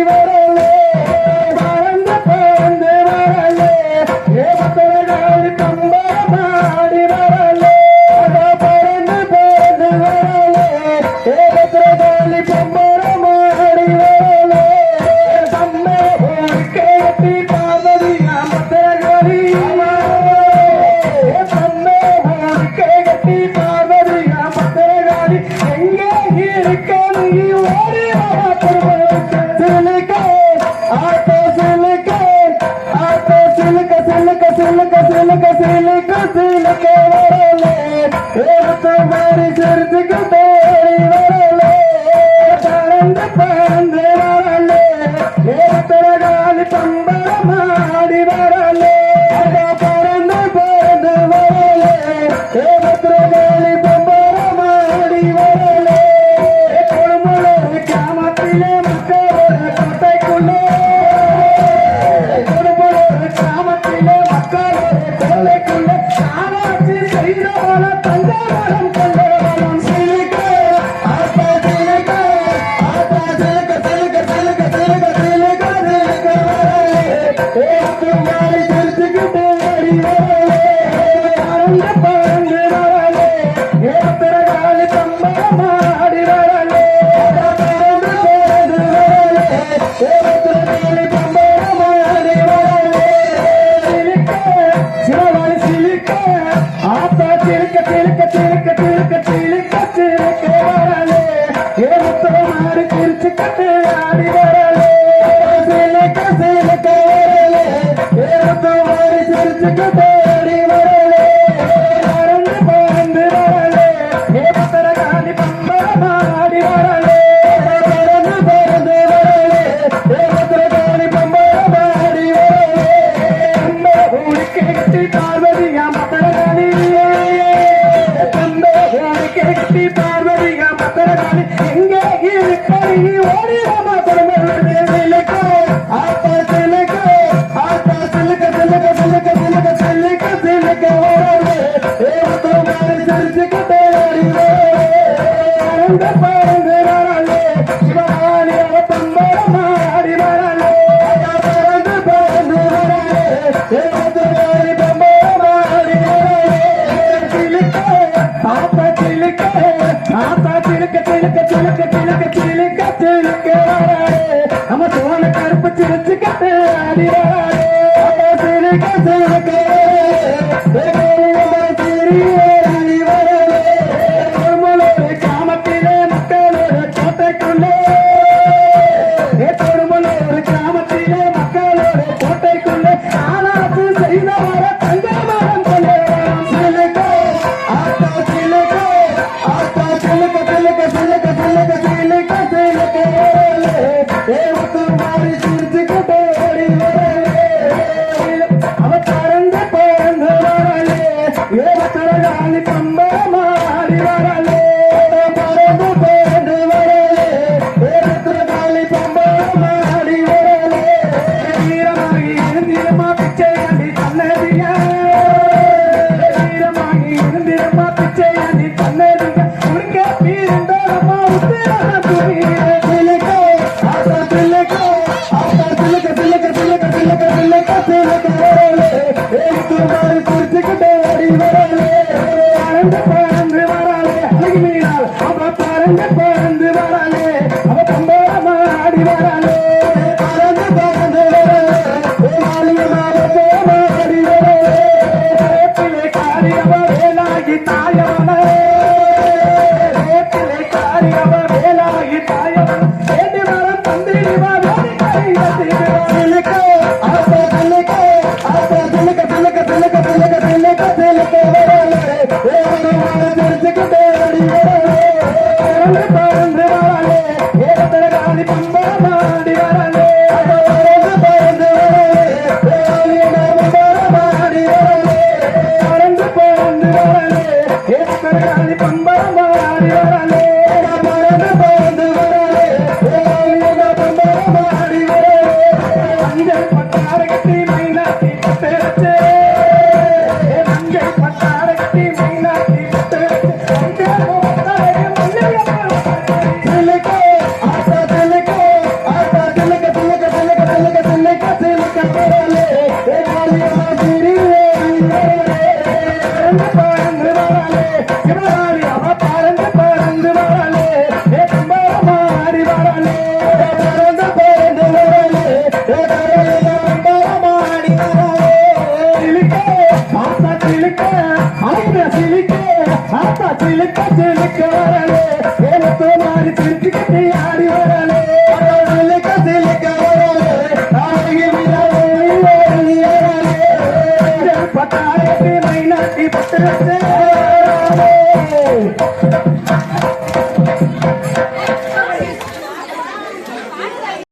வரலே பறந்து பறந்து வரலே பத்திரகாளி பம்பரமாடி வரலே பறந்து பறந்து வரலே பத்திரகாளி பம்பரமாடி வரலே தம்மே கேட்டி பார்வதி பத்திரகாளி தம்மே கேட்டி பார்வதி பத்திரகாளி எங்கே இருக்க நீ ஓடி சிலுக்க ஆட்டோ சிலுக்க ஆட்டோ சிலுக்க சிலுக்க சிலுக்க சிலுக்க சிலுக்க சிலுக்க வரலே எடுத்து மாறி சிரிச்சுக்கு தேடி வரலே பறந்து பறந்து வரலே பத்திரகாளி பம்பரமாடி வரலே பறந்து பறந்து வரலே பத்திரகாளி பம்பரமாடி வரலே கொடுமுளூர் கிராமத்திலே மக்களோட கோட்டைக்குள்ளே கொடுமுளூர் கிராமத்திலே மக்களோட கோட்டைக்குள்ளே ஆராய்ச்சி செய்தவள தங்கவளம் கொண்டவளம் சிலுக்க ஆட்டா சிலுக்க ஆட்டா சிலுக்க சிலுக்க சிலுக்க சிலுக்க சிலுக்க சிலுக்க வரலே மாறி சிரிச்சுக்கிட்டு அடி வரலே பறந்து பறந்து வரலே பத்திரகாளி பம்பரமாடி வரலே பறந்து பறந்து வரலே பத்திரகாளி பம்பரமாடி வரலே சிலுக்க சிவகாளி சிலுக்க ஆத்தா சிலுக்க சிலுக்க சிலுக்க சிலுக்க சிலுக்க சிலுக்க வரலே முத்தமாரி சிரிச்சுக்கிட்டு ஆடி வரலே சிலுக்க சிலுக்க வரலே முத்தமாரி சிரிச்சுக்கிட்டு ஆடி வரலே பறந்து பறந்து வரலே பத்திரகாளி பம்பரமாடி வரலே பறந்து பறந்து வரலே பத்திரகாளி பம்பரமாடி வரலே ஊருக்கு கட்டி பார்வதியா பத்திரகாளி கட்டி பார்வதியா பத்திரகாளி எங்கே இருக்கி ஓடி சிலுக்க ஆட்டா சிலுக்க ஆட்டா சிலுக்க சிலுக்க சிலுக்க சிலுக்க சிலுக்க சிலுக்க வரலே மாறி சிரிச்சுக்கிட்டே ஆடி வரலே பறந்து வரலே சிவகாளி பம்பரமாடி வரலே பறந்து பறந்து வரலே பத்திரகாளி பம்பரமாடி வரலே சிலுக்க ஆட்டா சிலுக்க ஆட்டா சிலுக்க சிலுக்க சிலுக்க சிலுக்க சிலுக்க சிலுக்க வரலே நம்ம சோழ கருப்பு சிரிச்சுக்கிட்டு ஆடி வரலே சிலுக்க சிலுக்க சிறி வரலே கொடுமுளூர் கிராமத்திலே மக்களோட கோட்டைக்குள்ளே கொடுமுளூர் கிராமத்திலே மக்களோட கோட்டைக்குள்ளே ஆராய்ச்சி செய்தவர தங்கமரம் கொண்டவரம் சிலுக்க ஆட்டா சிலுக்க ஆட்டா சிலுக்க சிலுக்க சிலுக்க சிலுக்க சிலுக்க சிலுக்க வரலே மாறி சிரிச்சுக்கிட்டே ஓடி வரலே அவ பறந்து பறந்து வரலே பத்திரகாளி பம்பரமாடி வரலே பறந்து பறந்து வரலே பத்திரகாளி பம்பரமாடி வரலே வீரமாகி இருந்திரமா பிச்சையாண்டி தன்னதியா வீரமாகி இருந்திரமா பிச்சையாண்டி தன்னதியா உனக்க பீரண்டமா உத்திரமா துணியே சிலுக்க ஆட்டா சிலுக்க ஆட்டா சிலுக்க சிலுக்க சிலுக்க சிலுக்க சிலுக்க சிலுக்க வரலே மாறி சிரிச்சுக்கிட்டே ஆடி வரலே பறந்து பறந்து வரலே அழகி மீனால் அவ பறந்து பறந்து வரலே அவ பம்பரமாடி வரலே பறந்து பறந்து வரலே மாடி வரலே வேப்பிலை காரி அவ வேலாகி தாயவன வேப்பிலை காரி அவ வேலாகி தாயவன வேண்டி மரம் தந்திரி சிலுக்க ஆட்டா சிலுக்க ஆட்டா சிலுக்க சிலுக்க சிலுக்க சிலுக்க சிலுக்க சிலுக்க வரலே சிரிச்சுக்கிட்டே ஆடி வரலே பறந்து வரலே பத்திரகாளி பம்பரமாடி வரலே பறந்து பறந்து வரலே பம்பரமாடி வரலே பறந்து பறந்து வரலே பத்திரகாளி பம்பரமாடி வரலே பறந்து பறந்து வரலே பம்பரமாடி வரலே மஞ்சள் பட்டார கட்டி மைனாட்டி பட்டே மஞ்சள் பட்டார கட்டி மைனாட்டி பட்டே சிலுக்க ஆட்டா சிலுக்க ஆட்டா அழகுல சிலிக்க ஆத்தா சிலுக்க சிலுக்க வரலே ஏனத்தோ மாறி சிரிச்சுக்கிட்டு ஆடி வரலே சிலுக்க சிலுக்க வரலே அழகி விரலே பட்டாயத்து மைனாட்டி பட்டு